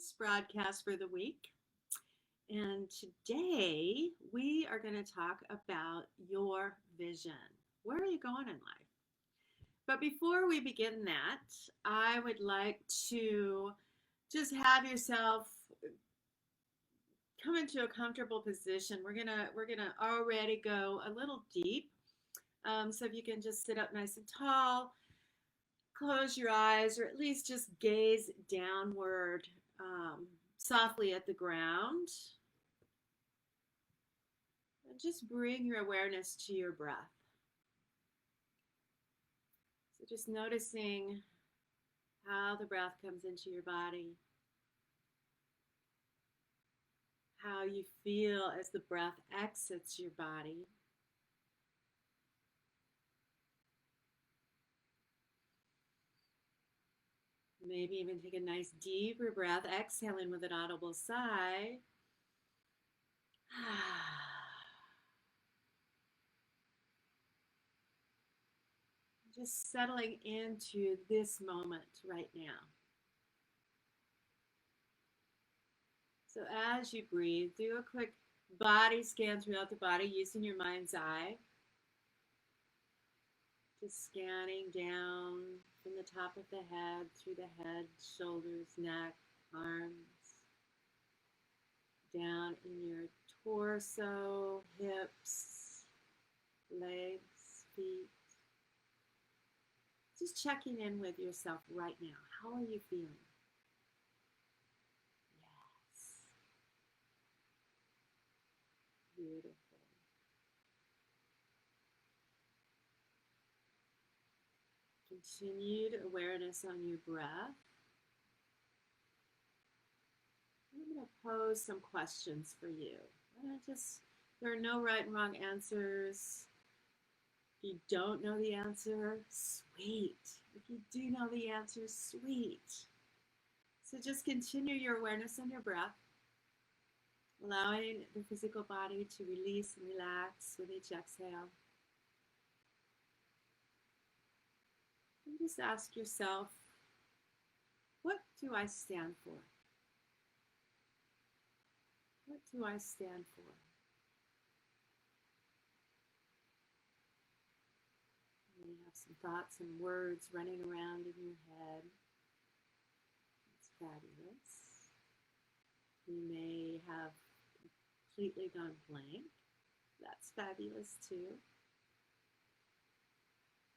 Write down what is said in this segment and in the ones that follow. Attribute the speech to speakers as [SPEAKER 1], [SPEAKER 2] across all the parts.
[SPEAKER 1] this broadcast for the week. And today we are going to talk about your vision. Where are you going in life? But before we begin that, I would like to just have yourself come into a comfortable position. We're gonna already go a little deep. So if you can just sit up nice and tall, close your eyes, or at least just gaze downward softly at the ground. And just bring your awareness to your breath. So just noticing how the breath comes into your body, how you feel as the breath exits your body. Maybe even take a nice deeper breath, exhaling with an audible sigh. Just settling into this moment right now. So as you breathe, do a quick body scan throughout the body using your mind's eye. Just scanning down from the top of the head, through the head, shoulders, neck, arms, down in your torso, hips, legs, feet. Just checking in with yourself right now. How are you feeling? Yes. Beautiful. Continued awareness on your breath. I'm going to pose some questions for you. There are no right and wrong answers. If you don't know the answer, sweet. If you do know the answer, sweet. So just continue your awareness on your breath, allowing the physical body to release and relax with each exhale. And just ask yourself, what do I stand for? What do I stand for? You have some thoughts and words running around in your head. It's fabulous. You may have completely gone blank. That's fabulous too.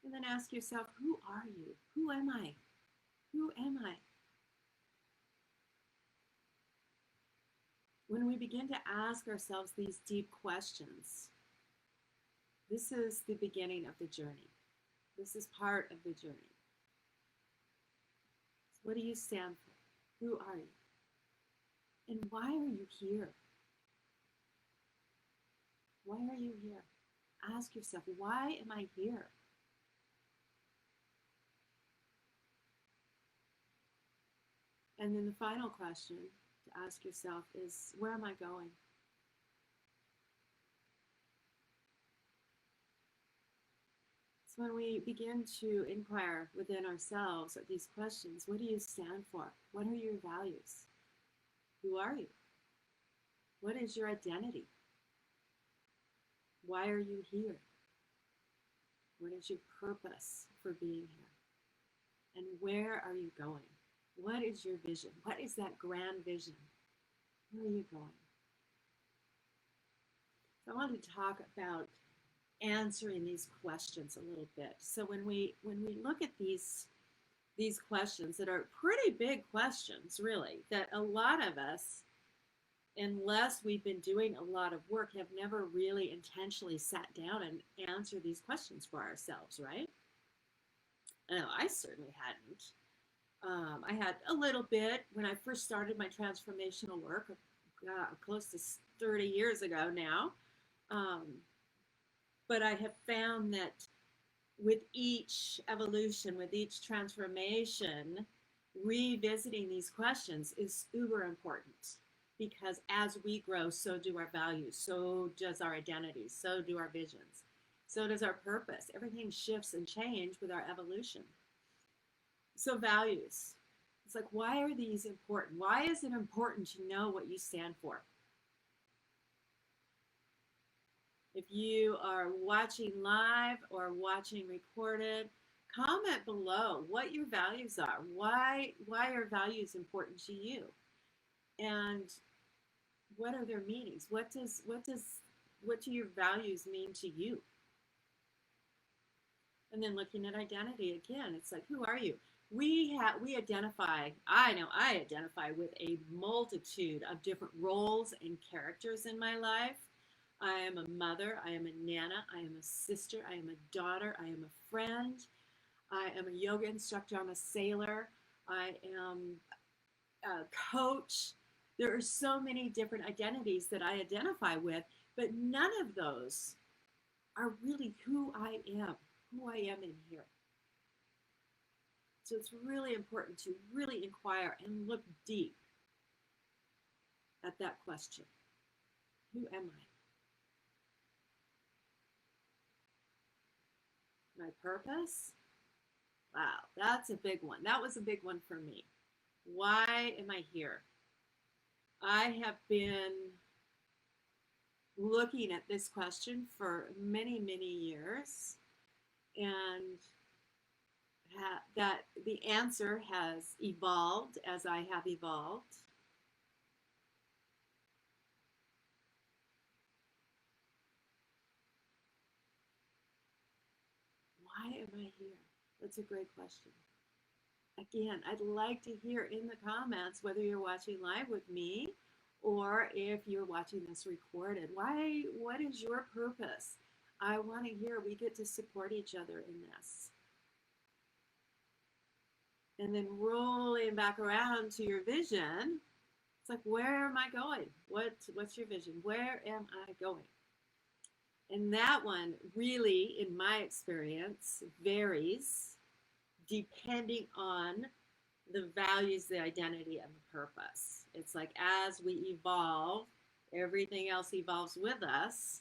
[SPEAKER 1] And then ask yourself, who are you? Who am I? Who am I? When we begin to ask ourselves these deep questions, this is the beginning of the journey. This is part of the journey. So what do you stand for? Who are you? And why are you here? Why are you here? Ask yourself, why am I here? And then the final question to ask yourself is, where am I going? So when we begin to inquire within ourselves at these questions, what do you stand for? What are your values? Who are you? What is your identity? Why are you here? What is your purpose for being here? And where are you going? What is your vision? What is that grand vision? Where are you going? So I want to talk about answering these questions a little bit. So when we look at these questions that are pretty big questions, really, that a lot of us, unless we've been doing a lot of work, have never really intentionally sat down and answered these questions for ourselves, right? No, I certainly hadn't. I had a little bit when I first started my transformational work, close to 30 years ago now. But I have found that with each evolution, with each transformation, revisiting these questions is uber important, because as we grow, so do our values, so does our identity, so do our visions, so does our purpose. Everything shifts and changes with our evolution. So values. It's like, why are these important? Why is it important to know what you stand for? If you are watching live or watching recorded, comment below what your values are. Why are values important to you? And what are their meanings? What do your values mean to you? And then looking at identity again, it's like, who are you? We identify, I know I identify with a multitude of different roles and characters in my life. I am a mother, I am a nana, I am a sister, I am a daughter, I am a friend, I am a yoga instructor, I'm a sailor, I am a coach. There are so many different identities that I identify with, but none of those are really who I am in here. So it's really important to really inquire and look deep at that question. Who am I? My purpose? Wow, that's a big one. That was a big one for me. Why am I here? I have been looking at this question for many, many years, and that the answer has evolved as I have evolved. Why am I here? That's a great question. Again, I'd like to hear in the comments whether you're watching live with me or if you're watching this recorded. What is your purpose? I want to hear. We get to support each other in this. And then rolling back around to your vision, it's like, where am I going? What's your vision? Where am I going? And that one really, in my experience, varies depending on the values, the identity, and the purpose. It's like as we evolve, everything else evolves with us,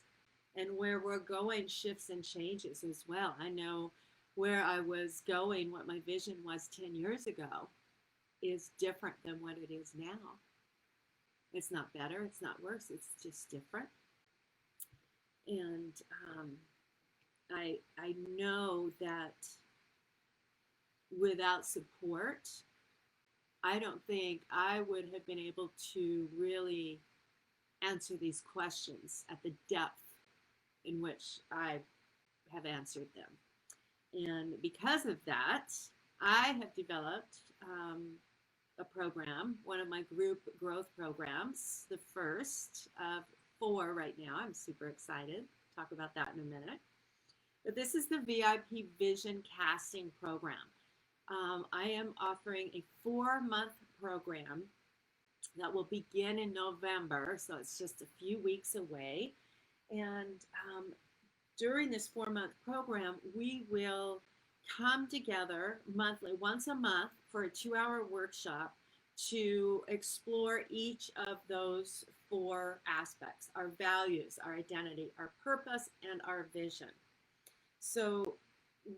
[SPEAKER 1] and where we're going shifts and changes as well. I know where I was going, what my vision was 10 years ago, is different than what it is now. It's not better, it's not worse, it's just different. And I know that without support, I don't think I would have been able to really answer these questions at the depth in which I have answered them. And because of that, I have developed a program, one of my group growth programs, the first of 4 right now. I'm super excited. Talk about that in a minute. But this is the V.I.P Vision Casting Program. I am offering a 4-month program that will begin in November, so it's just a few weeks away. And during this 4-month program, we will come together monthly, once a month, for a 2-hour workshop to explore each of those 4 aspects: our values, our identity, our purpose, and our vision. So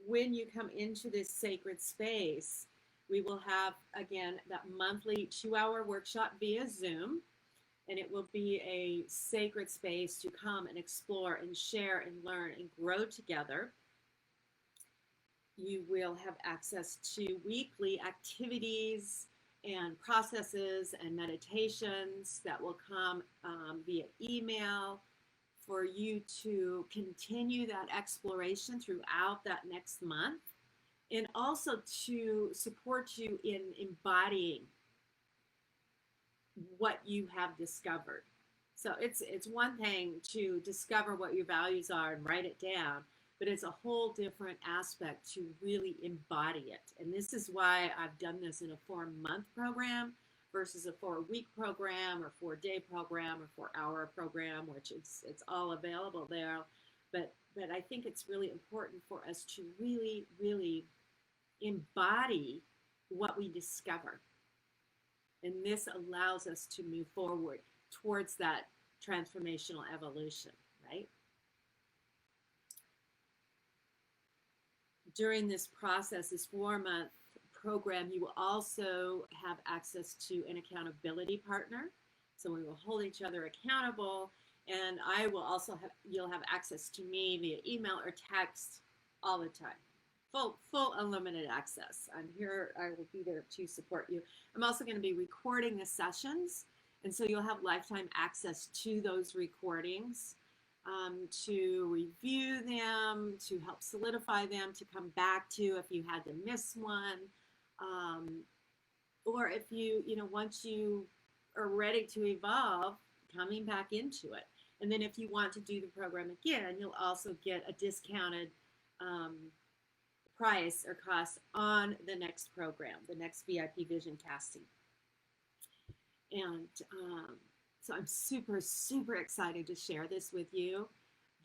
[SPEAKER 1] when you come into this sacred space, we will have, again, that monthly 2-hour workshop via Zoom, and it will be a sacred space to come and explore and share and learn and grow together. You will have access to weekly activities and processes and meditations that will come via email for you to continue that exploration throughout that next month, and also to support you in embodying what you have discovered. So it's one thing to discover what your values are and write it down, but it's a whole different aspect to really embody it. And this is why I've done this in a 4-month program versus a 4-week program or 4-day program or 4-hour program, which it's all available there. But I think it's really important for us to really, really embody what we discover. And this allows us to move forward towards that transformational evolution, right? During this process, this 4-month program, you will also have access to an accountability partner. So we will hold each other accountable, and I will also you'll have access to me via email or text all the time. Full unlimited access. I'm here. I will be there to support you. I'm also going to be recording the sessions, and so you'll have lifetime access to those recordings, to review them, to help solidify them, to come back to if you had to miss one, or if once you are ready to evolve, coming back into it. And then if you want to do the program again, you'll also get a discounted price or cost on the next program, the next VIP vision casting. And so I'm super, super excited to share this with you.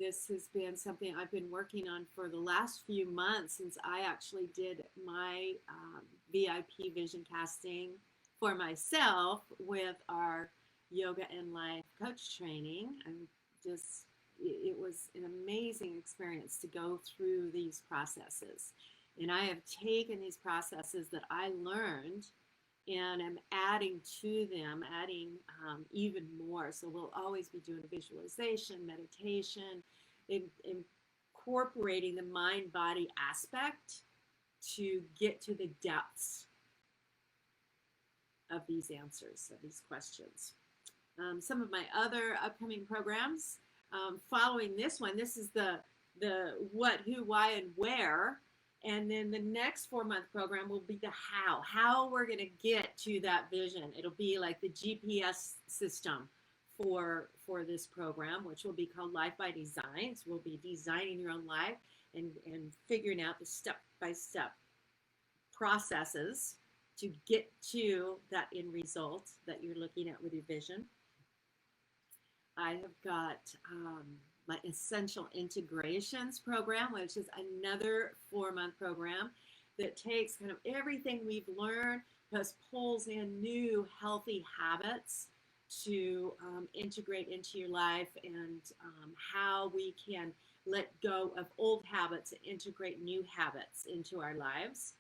[SPEAKER 1] This has been something I've been working on for the last few months since I actually did my VIP vision casting for myself with our yoga and life coach training. It was an amazing experience to go through these processes. And I have taken these processes that I learned and I'm adding to them, even more. So we'll always be doing visualization, meditation, incorporating the mind-body aspect to get to the depths of these answers, of these questions. Some of my other upcoming programs, following this one, this is the what, who, why, and where. And then the next 4-month program will be the how we're going to get to that vision. It'll be like the GPS system for this program, which will be called Life by Design. So we'll be designing your own life and figuring out the step-by-step processes to get to that end result that you're looking at with your vision. I have got my Essential Integrations program, which is another 4-month program that takes kind of everything we've learned, plus pulls in new healthy habits to integrate into your life, and how we can let go of old habits and integrate new habits into our lives.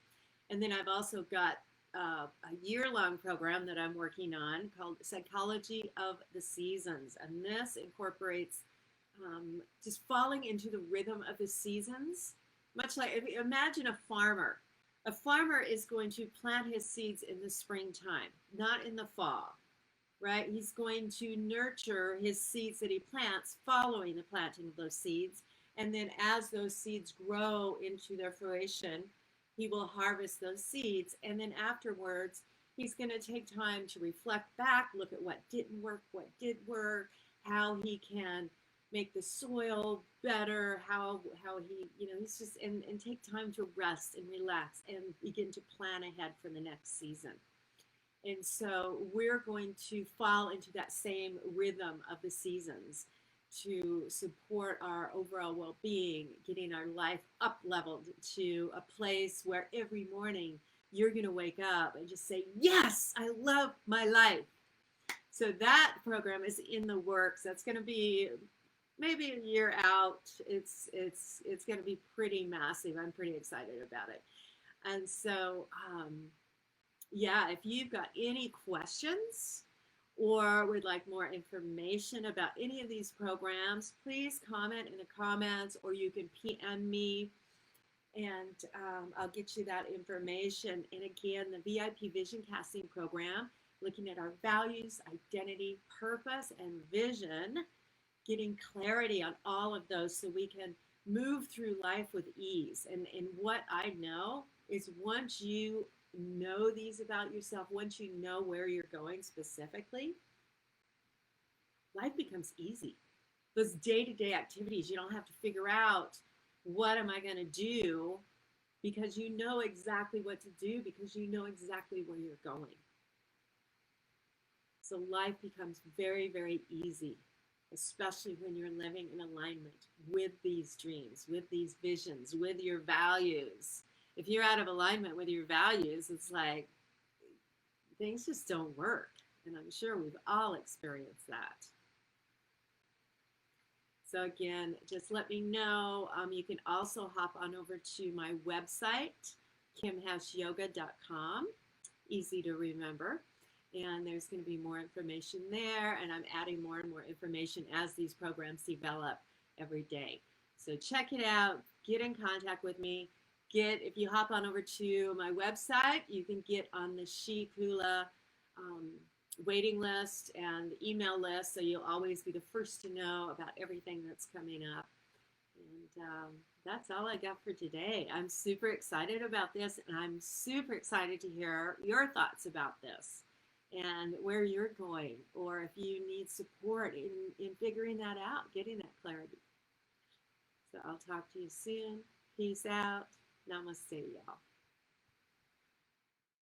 [SPEAKER 1] And then I've also got a year-long program that I'm working on called Psychology of the Seasons. And this incorporates just falling into the rhythm of the seasons. Much like, imagine a farmer. A farmer is going to plant his seeds in the springtime, not in the fall, right? He's going to nurture his seeds that he plants following the planting of those seeds. And then as those seeds grow into their fruition, he will harvest those seeds. And then afterwards, he's going to take time to reflect back, look at what didn't work, what did work, how he can make the soil better, how he, he's just, and take time to rest and relax and begin to plan ahead for the next season. And so we're going to fall into that same rhythm of the seasons to support our overall well-being, getting our life up-leveled to a place where every morning you're going to wake up and just say, yes, I love my life. So that program is in the works. That's going to be maybe a year out. It's going to be pretty massive. I'm pretty excited about it. And so, if you've got any questions or would like more information about any of these programs, please comment in the comments, or you can PM me and I'll get you that information. And again, the VIP Vision Casting Program, looking at our values, identity, purpose, and vision, getting clarity on all of those so we can move through life with ease. And what I know is once you know these about yourself, once you know where you're going specifically, life becomes easy. Those day-to-day activities, you don't have to figure out what am I going to do, because you know exactly what to do, because you know exactly where you're going. So life becomes very, very easy, especially when you're living in alignment with these dreams, with these visions, with your values. If you're out of alignment with your values, it's like things just don't work. And I'm sure we've all experienced that. So again, just let me know. You can also hop on over to my website, kimhashyoga.com. Easy to remember. And there's going to be more information there. And I'm adding more and more information as these programs develop every day. So check it out. Get in contact with me. If you hop on over to my website, you can get on the S.H.E Hula um, waiting list and email list, so you'll always be the first to know about everything that's coming up. And that's all I got for today. I'm super excited about this, and I'm super excited to hear your thoughts about this and where you're going, or if you need support in figuring that out, getting that clarity. So I'll talk to you soon. Peace out. Namaste, y'all.